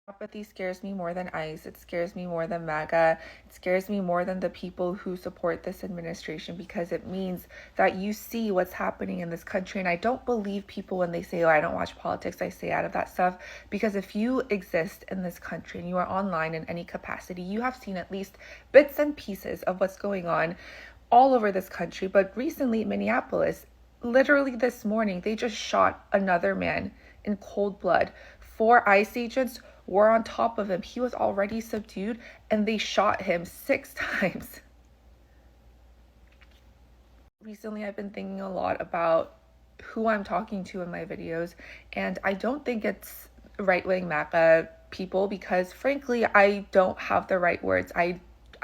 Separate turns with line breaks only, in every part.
Apathy scares me more than ICE. It scares me more than MAGA. It scares me more than the people who support this administration, because it means that you see what's happening in this country. And I don't believe people when they say, oh, I don't watch politics, I stay out of that stuff. Because if you exist in this country and you are online in any capacity, you have seen at least bits and pieces of what's going on all over this country. But recently, Minneapolis, literally this morning, they just shot another man in cold blood. 4 ICE agents were on top of him. He was already subdued and they shot him 6 times. Recently, I've been thinking a lot about who I'm talking to in my videos, and I don't think it's right-wing MAGA people, because frankly, I don't have the right words. I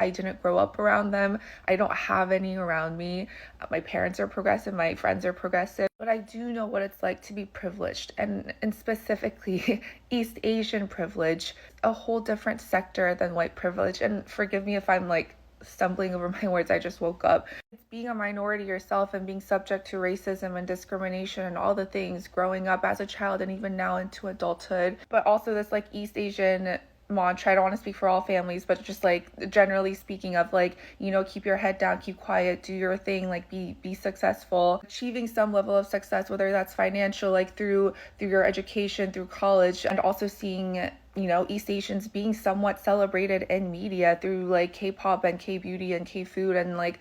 didn't grow up around them. I don't have any around me. My parents are progressive, my friends are progressive, but I do know what it's like to be privileged, and specifically East Asian privilege, a whole different sector than white privilege. And forgive me if I'm like stumbling over my words, I just woke up. It's being a minority yourself and being subject to racism and discrimination and all the things growing up as a child and even now into adulthood. But also this like East Asian mantra, I don't want to speak for all families, but just like generally speaking of like, you know, keep your head down, keep quiet, do your thing, like be successful, achieving some level of success, whether that's financial, like through your education, through college, and also seeing, you know, East Asians being somewhat celebrated in media through like K-pop and K-beauty and K-food and like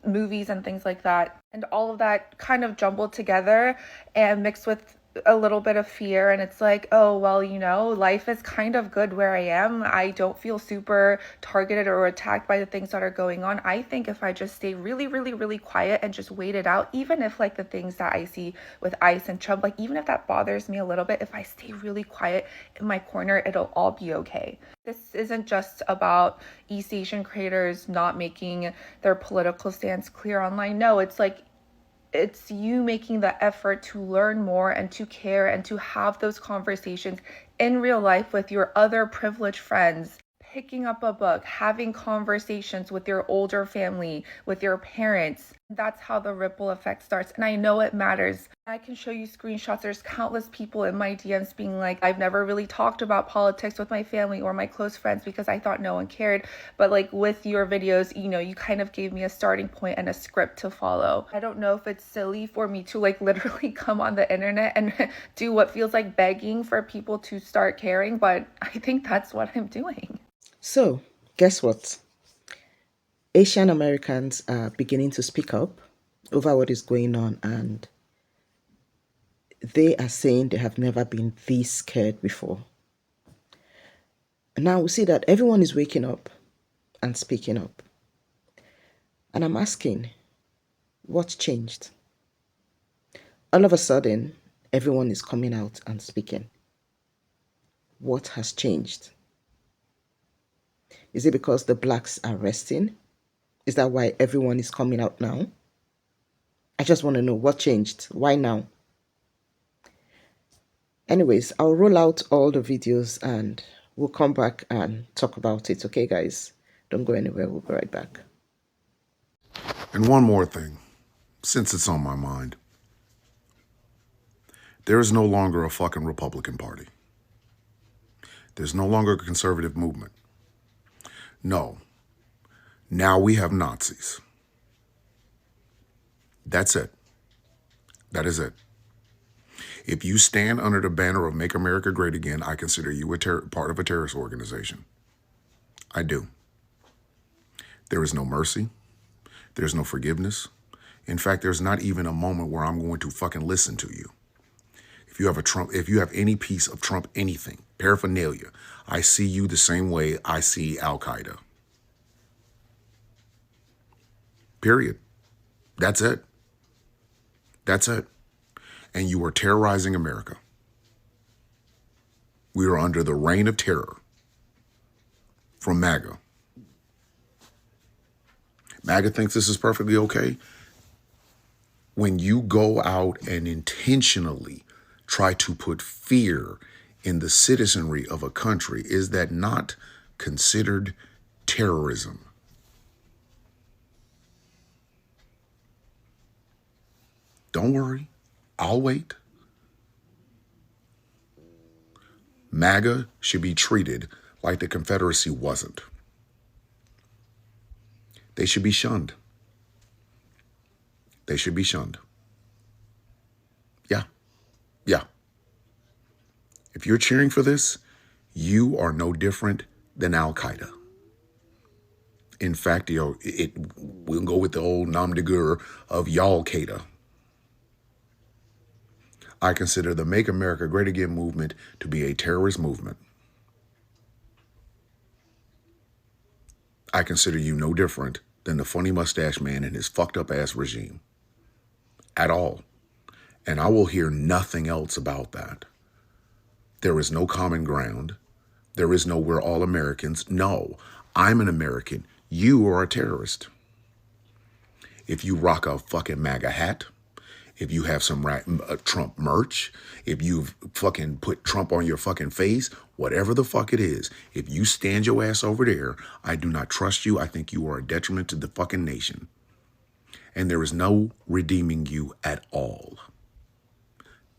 movies and things like that. And all of that kind of jumbled together and mixed with a little bit of fear. And it's like, oh, well, you know, life is kind of good where I am. I don't feel super targeted or attacked by the things that are going on. I think if I just stay really, really, really quiet and just wait it out, even if like the things that I see with ICE and Trump, like even if that bothers me a little bit, if I stay really quiet in my corner, it'll all be okay. This isn't just about East Asian creators not making their political stance clear online. No, it's like, it's you making the effort to learn more and to care and to have those conversations in real life with your other privileged friends, picking up a book, having conversations with your older family, with your parents. That's how the ripple effect starts. And I know it matters. I can show you screenshots. There's countless people in my DMs being like, I've never really talked about politics with my family or my close friends because I thought no one cared. But like with your videos, you know, you kind of gave me a starting point and a script to follow. I don't know if it's silly for me to like literally come on the internet and do what feels like begging for people to start caring, but I think that's what I'm doing.
So, guess what? Asian Americans are beginning to speak up over what is going on, and they are saying they have never been this scared before. And now we see that everyone is waking up and speaking up. And I'm asking, what's changed? All of a sudden, everyone is coming out and speaking. What has changed? Is it because the blacks are resting? Is that why everyone is coming out now? I just want to know what changed. Why now? Anyways, I'll roll out all the videos and we'll come back and talk about it. Okay, guys? Don't go anywhere. We'll be right back.
And one more thing, since it's on my mind. There is no longer a fucking Republican Party. There's no longer a conservative movement. No. Now we have Nazis. That's it. That is it. If you stand under the banner of Make America Great Again, I consider you part of a terrorist organization. I do. There is no mercy. There's no forgiveness. In fact, there's not even a moment where I'm going to fucking listen to you. If you have any piece of Trump anything, paraphernalia, I see you the same way I see Al-Qaeda. Period. That's it. That's it. And you are terrorizing America. We are under the reign of terror from MAGA. MAGA thinks this is perfectly okay. When you go out and intentionally try to put fear in the citizenry of a country, is that not considered terrorism? Don't worry, I'll wait. MAGA should be treated like the Confederacy wasn't. They should be shunned. They should be shunned. Yeah. Yeah. If you're cheering for this, you are no different than Al-Qaeda. In fact, we'll go with the old nom de guerre of Y'all-Qaeda. I consider the Make America Great Again movement to be a terrorist movement. I consider you no different than the funny mustache man and his fucked up ass regime. At all. And I will hear nothing else about that. There is no common ground. There is no we're all Americans. No, I'm an American. You are a terrorist. If you rock a fucking MAGA hat, if you have some Trump merch, if you've fucking put Trump on your fucking face, whatever the fuck it is, if you stand your ass over there, I do not trust you. I think you are a detriment to the fucking nation. And there is no redeeming you at all.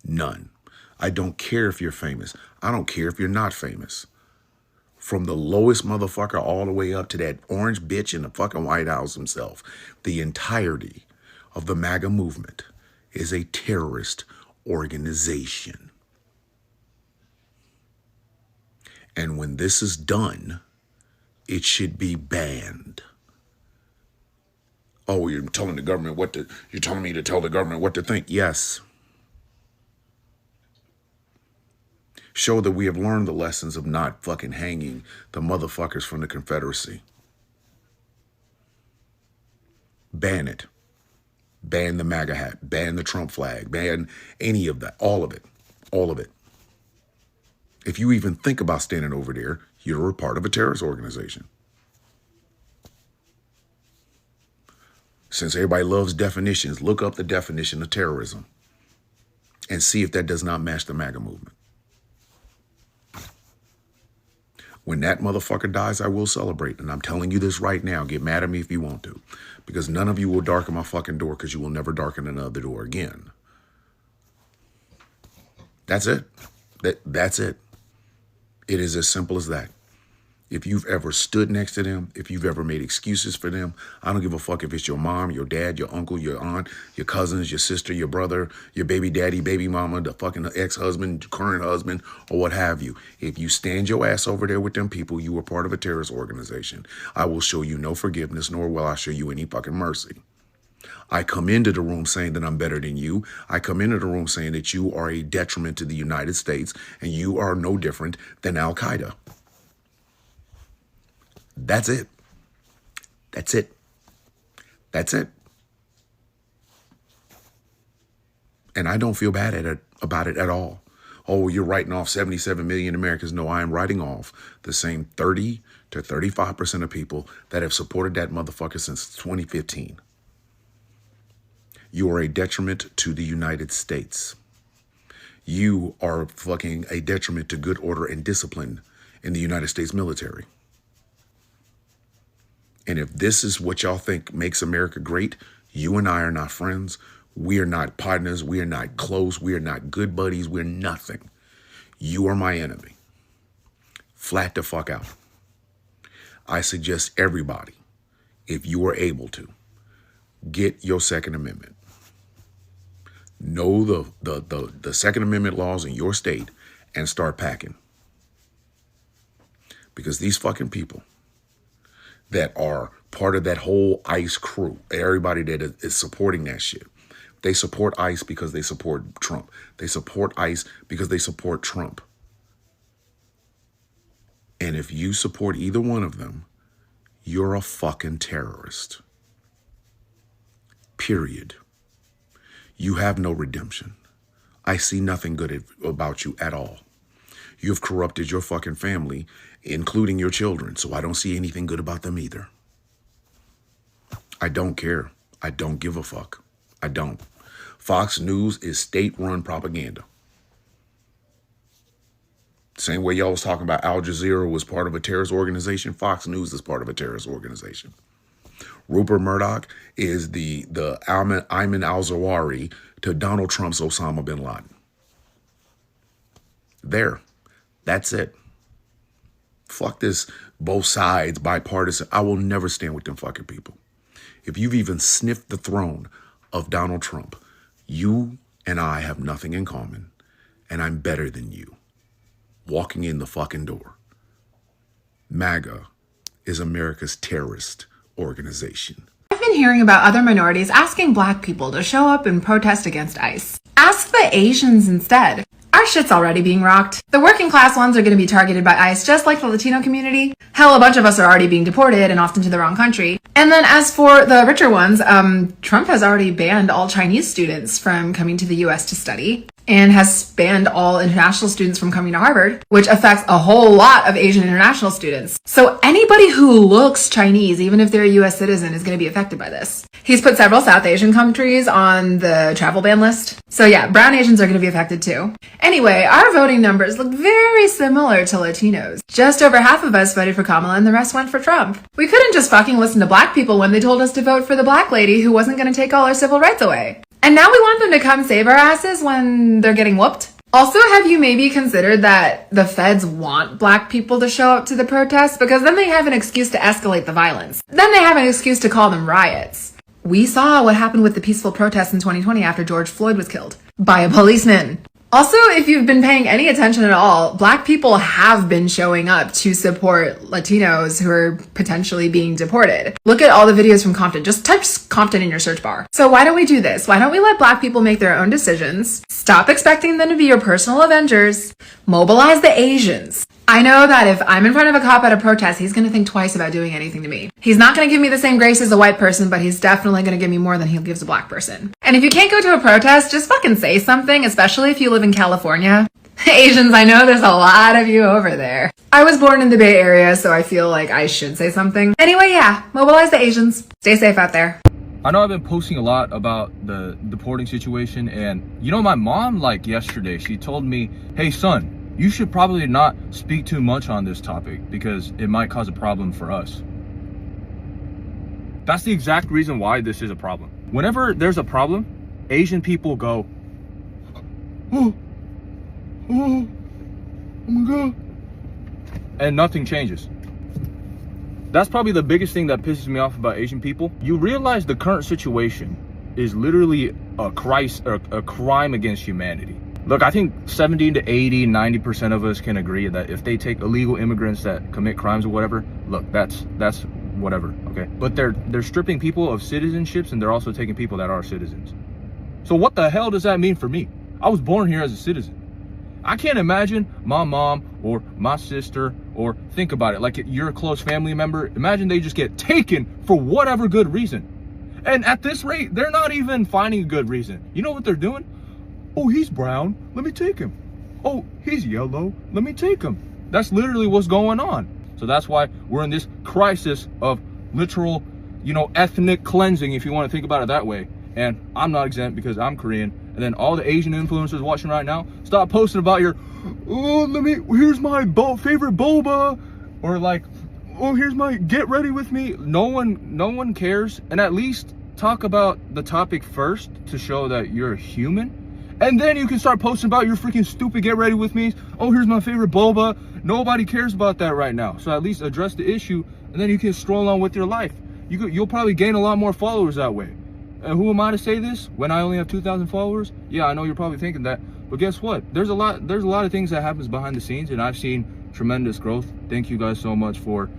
None. I don't care if you're famous. I don't care if you're not famous. From the lowest motherfucker all the way up to that orange bitch in the fucking White House himself, the entirety of the MAGA movement is a terrorist organization. And when this is done, it should be banned. Oh, you're telling the government you're telling me to tell the government what to think? Yes. Show that we have learned the lessons of not fucking hanging the motherfuckers from the Confederacy. Ban it. Ban the MAGA hat. Ban the Trump flag. Ban any of that. All of it. All of it. If you even think about standing over there, you're a part of a terrorist organization. Since everybody loves definitions, look up the definition of terrorism and see if that does not match the MAGA movement. When that motherfucker dies, I will celebrate. And I'm telling you this right now. Get mad at me if you want to. Because none of you will darken my fucking door because you will never darken another door again. That's it. That's it. It is as simple as that. If you've ever stood next to them, if you've ever made excuses for them, I don't give a fuck if it's your mom, your dad, your uncle, your aunt, your cousins, your sister, your brother, your baby daddy, baby mama, the fucking ex-husband, current husband, or what have you. If you stand your ass over there with them people, you are part of a terrorist organization. I will show you no forgiveness, nor will I show you any fucking mercy. I come into the room saying that I'm better than you. I come into the room saying that you are a detriment to the United States, and you are no different than Al-Qaeda. That's it. That's it. That's it. And I don't feel bad about it at all. Oh, you're writing off 77 million Americans. No, I am writing off the same 30 to 35% of people that have supported that motherfucker since 2015. You are a detriment to the United States. You are fucking a detriment to good order and discipline in the United States military. And if this is what y'all think makes America great, you and I are not friends. We are not partners. We are not close. We are not good buddies. We're nothing. You are my enemy. Flat the fuck out. I suggest everybody, if you are able to, get your Second Amendment. Know the Second Amendment laws in your state and start packing. Because these fucking people that are part of that whole ICE crew, everybody that is supporting that shit, they support ICE because they support Trump. They support ICE because they support Trump. And if you support either one of them, you're a fucking terrorist. Period. You have no redemption. I see nothing good about you at all. You have corrupted your fucking family, including your children, so I don't see anything good about them either. I don't care. I don't give a fuck. I don't. Fox News is state-run propaganda. Same way y'all was talking about Al Jazeera was part of a terrorist organization, Fox News is part of a terrorist organization. Rupert Murdoch is the Ayman al-Zawahiri to Donald Trump's Osama bin Laden. There. That's it. Fuck this both sides, bipartisan. I will never stand with them fucking people. If you've even sniffed the throne of Donald Trump, you and I have nothing in common, and I'm better than you. Walking in the fucking door. MAGA is America's terrorist organization.
I've been hearing about other minorities asking Black people to show up and protest against ICE. Ask the Asians instead. Our shit's already being rocked. The working class ones are going to be targeted by ICE just like the Latino community. Hell, a bunch of us are already being deported and often to the wrong country. And then as for the richer ones, Trump has already banned all Chinese students from coming to the US to study, and has banned all international students from coming to Harvard, which affects a whole lot of Asian international students. So anybody who looks Chinese, even if they're a US citizen, is going to be affected by this. He's put several South Asian countries on the travel ban list. So yeah, brown Asians are going to be affected too. Anyway, our voting numbers look very similar to Latinos. Just over half of us voted for Kamala and the rest went for Trump. We couldn't just fucking listen to Black people when they told us to vote for the Black lady who wasn't going to take all our civil rights away. And now we want them to come save our asses when they're getting whooped? Also, have you maybe considered that the feds want Black people to show up to the protests? Because then they have an excuse to escalate the violence. Then they have an excuse to call them riots. We saw what happened with the peaceful protests in 2020 after George Floyd was killed by a policeman. Also, if you've been paying any attention at all, Black people have been showing up to support Latinos who are potentially being deported. Look at all the videos from Compton. Just type Compton in your search bar. So why don't we do this? Why don't we let Black people make their own decisions? Stop expecting them to be your personal avengers. Mobilize the Asians. I know that if I'm in front of a cop at a protest, he's going to think twice about doing anything to me. He's not going to give me the same grace as a white person, but he's definitely going to give me more than he gives a Black person. And if you can't go to a protest, just fucking say something, especially if you live in California. Asians, I know there's a lot of you over there. I was born in the Bay Area, so I feel like I should say something. Anyway, yeah, mobilize the Asians. Stay safe out there.
I know I've been posting a lot about the deporting situation, and you know, my mom, like yesterday, she told me, hey son, you should probably not speak too much on this topic because it might cause a problem for us. That's the exact reason why this is a problem. Whenever there's a problem, Asian people go, oh my God, and nothing changes. That's probably the biggest thing that pisses me off about Asian people. You realize the current situation is literally a crime against humanity. Look, I think 70 to 80, 90% of us can agree that if they take illegal immigrants that commit crimes or whatever, look, that's whatever, okay? But they're stripping people of citizenships, and they're also taking people that are citizens. So what the hell does that mean for me? I was born here as a citizen. I can't imagine my mom or my sister, or think about it, like you're a close family member, imagine they just get taken for whatever good reason. And at this rate, they're not even finding a good reason. You know what they're doing? Oh, he's brown, let me take him. Oh, he's yellow, let me take him. That's literally what's going on. So that's why we're in this crisis of literal, ethnic cleansing, if you want to think about it that way. And I'm not exempt because I'm Korean. And then all the Asian influencers watching right now, stop posting about your, here's my favorite boba. Or like, oh, here's my get ready with me. No one cares. And at least talk about the topic first to show that you're a human. And then you can start posting about your freaking stupid get ready with me. Oh, here's my favorite boba. Nobody cares about that right now. So at least address the issue, and then you can stroll on with your life. You'll probably gain a lot more followers that way. And who am I to say this when I only have 2,000 followers? Yeah, I know you're probably thinking that, but guess what? There's a lot of things that happens behind the scenes, and I've seen tremendous growth. Thank you guys so much for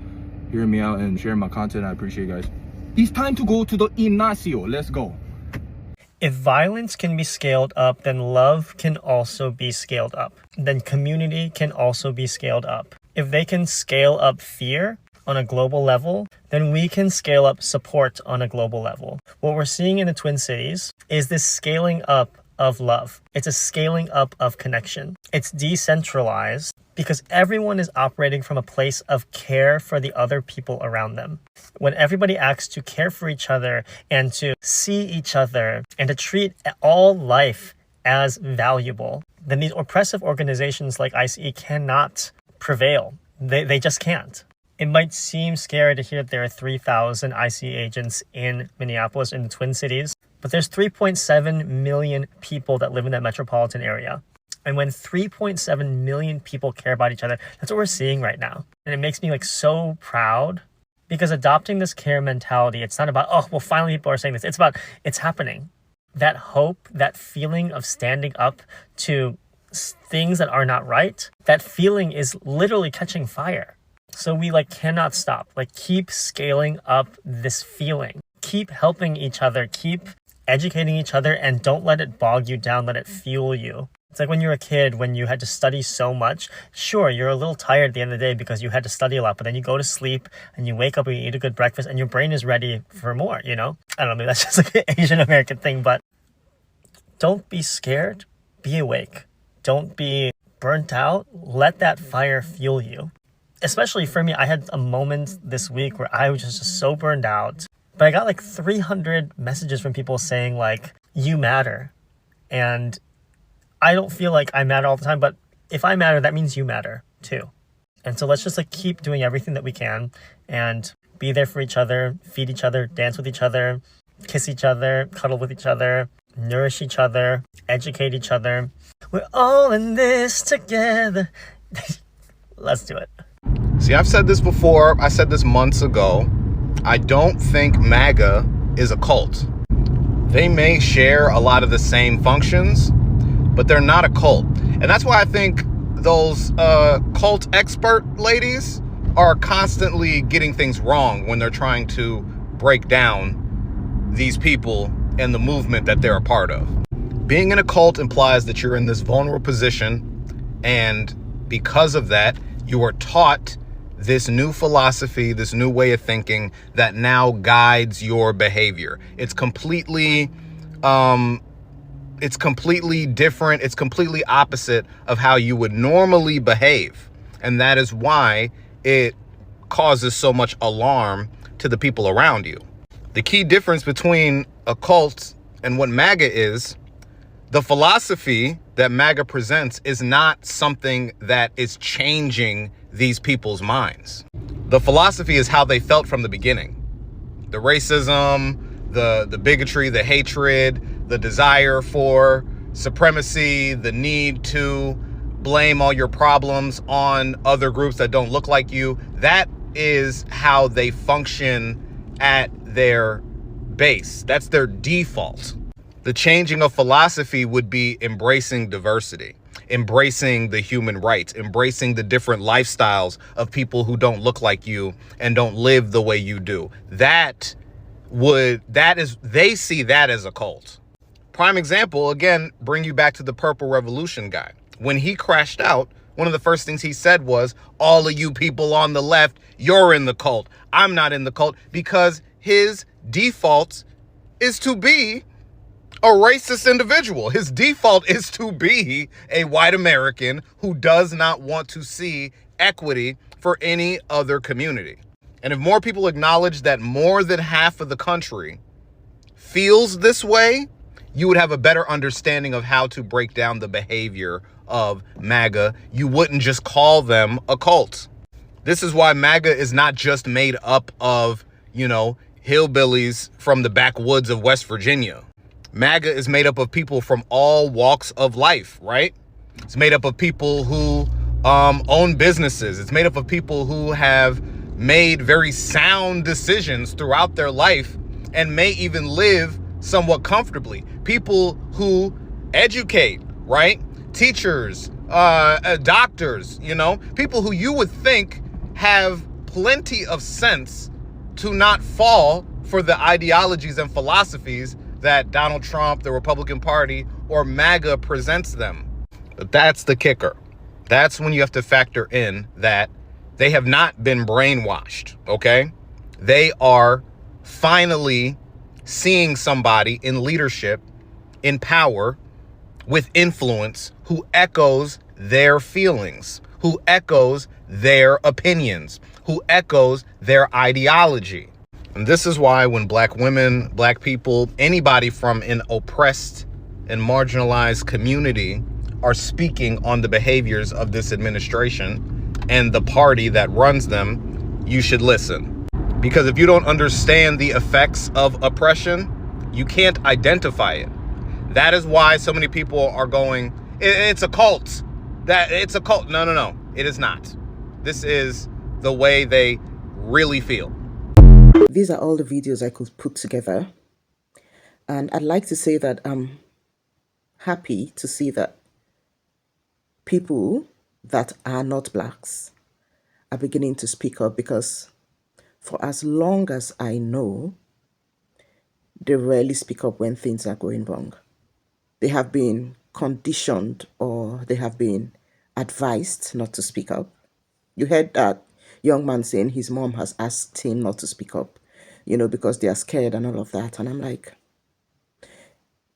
hearing me out and sharing my content. I appreciate you guys. It's time to go to the gimnasio. Let's go.
If violence can be scaled up, then love can also be scaled up. Then community can also be scaled up. If they can scale up fear on a global level, then we can scale up support on a global level. What we're seeing in the Twin Cities is this scaling up of love. It's a scaling up of connection. It's decentralized because everyone is operating from a place of care for the other people around them. When everybody acts to care for each other and to see each other and to treat all life as valuable, then these oppressive organizations like ICE cannot prevail. They just can't. It might seem scary to hear that there are 3,000 ICE agents in Minneapolis, in the Twin Cities, but there's 3.7 million people that live in that metropolitan area. And when 3.7 million people care about each other, that's what we're seeing right now. And it makes me like so proud, because adopting this care mentality, it's not about, oh, well, finally people are saying this. It's about, it's happening. That hope, that feeling of standing up to things that are not right, that feeling is literally catching fire. So we like cannot stop. Like, keep scaling up this feeling. Keep helping each other. Keep educating each other, and don't let it bog you down. Let it fuel you. It's like when you were a kid, when you had to study so much. Sure, you're a little tired at the end of the day because you had to study a lot, but then you go to sleep and you wake up and you eat a good breakfast and your brain is ready for more, you know? I don't know, maybe that's just like an Asian American thing, but don't be scared. Be awake. Don't be burnt out. Let that fire fuel you. Especially for me, I had a moment this week where I was just so burned out. But I got like 300 messages from people saying like, you matter. And I don't feel like I matter all the time, but if I matter, that means you matter too. And so let's just like keep doing everything that we can and be there for each other, feed each other, dance with each other, kiss each other, cuddle with each other, nourish each other, educate each other. We're all in this together. Let's do it.
See, I've said this before. I said this months ago. I don't think MAGA is a cult. They may share a lot of the same functions, but they're not a cult. And that's why I think those cult expert ladies are constantly getting things wrong when they're trying to break down these people and the movement that they're a part of. Being in a cult implies that you're in this vulnerable position, and because of that, you are taught this new philosophy, this new way of thinking that now guides your behavior. It's completely different. It's completely opposite of how you would normally behave. And that is why it causes so much alarm to the people around you. The key difference between a cult and what MAGA is, the philosophy that MAGA presents is not something that is changing these people's minds. The philosophy is how they felt from the beginning. The racism, the bigotry, the hatred, the desire for supremacy, the need to blame all your problems on other groups that don't look like you. That is how they function at their base. That's their default. The changing of philosophy would be embracing diversity, embracing the human rights, embracing the different lifestyles of people who don't look like you and don't live the way you do. They see that as a cult. Prime example, again, bring you back to the Purple Revolution guy. When he crashed out, one of the first things he said was, all of you people on the left, you're in the cult. I'm not in the cult, because his default is to be a racist individual. His default is to be a white American who does not want to see equity for any other community. And if more people acknowledge that more than half of the country feels this way, you would have a better understanding of how to break down the behavior of MAGA. You wouldn't just call them a cult. This is why MAGA is not just made up of, hillbillies from the backwoods of West Virginia. MAGA is made up of people from all walks of life, right? It's made up of people who own businesses. It's made up of people who have made very sound decisions throughout their life and may even live somewhat comfortably. People who educate, right? Teachers, doctors, people who you would think have plenty of sense to not fall for the ideologies and philosophies that Donald Trump, the Republican Party, or MAGA presents them. But that's the kicker. That's when you have to factor in that they have not been brainwashed, okay? They are finally seeing somebody in leadership, in power, with influence, who echoes their feelings, who echoes their opinions, who echoes their ideology. And this is why when black women, black people, anybody from an oppressed and marginalized community are speaking on the behaviors of this administration and the party that runs them, you should listen. Because if you don't understand the effects of oppression, you can't identify it. That is why so many people are going It's a cult. It's a cult. No. It is not. This is the way they really feel.
These are all the videos I could put together. And I'd like to say that I'm happy to see that people that are not blacks are beginning to speak up, because for as long as I know, they rarely speak up when things are going wrong. They have been conditioned, or they have been advised not to speak up. You heard that young man saying his mom has asked him not to speak up, because they are scared and all of that. And I'm like,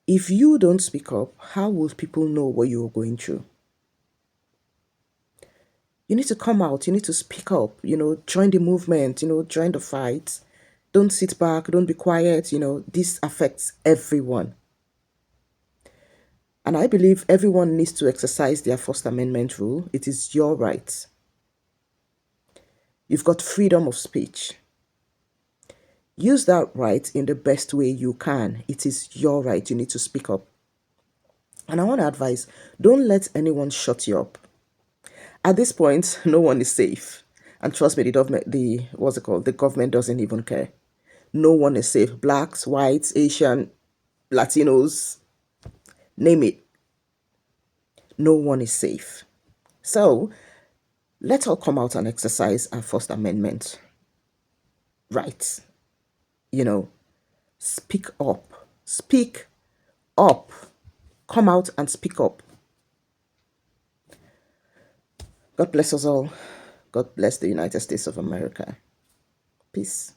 if you don't speak up, how will people know what you're going through? You need to come out, you need to speak up, join the movement, join the fight. Don't sit back, don't be quiet, this affects everyone. And I believe everyone needs to exercise their First Amendment rule. It is your right. You've got freedom of speech. Use that right in the best way you can. It is your right. You need to speak up. And I want to advise, don't let anyone shut you up. At this point, no one is safe. And trust me, the government doesn't even care. No one is safe. Blacks, whites, Asian, Latinos, name it. No one is safe. So let's all come out and exercise our First Amendment rights. Speak up. Speak up. Come out and speak up. God bless us all. God bless the United States of America. Peace.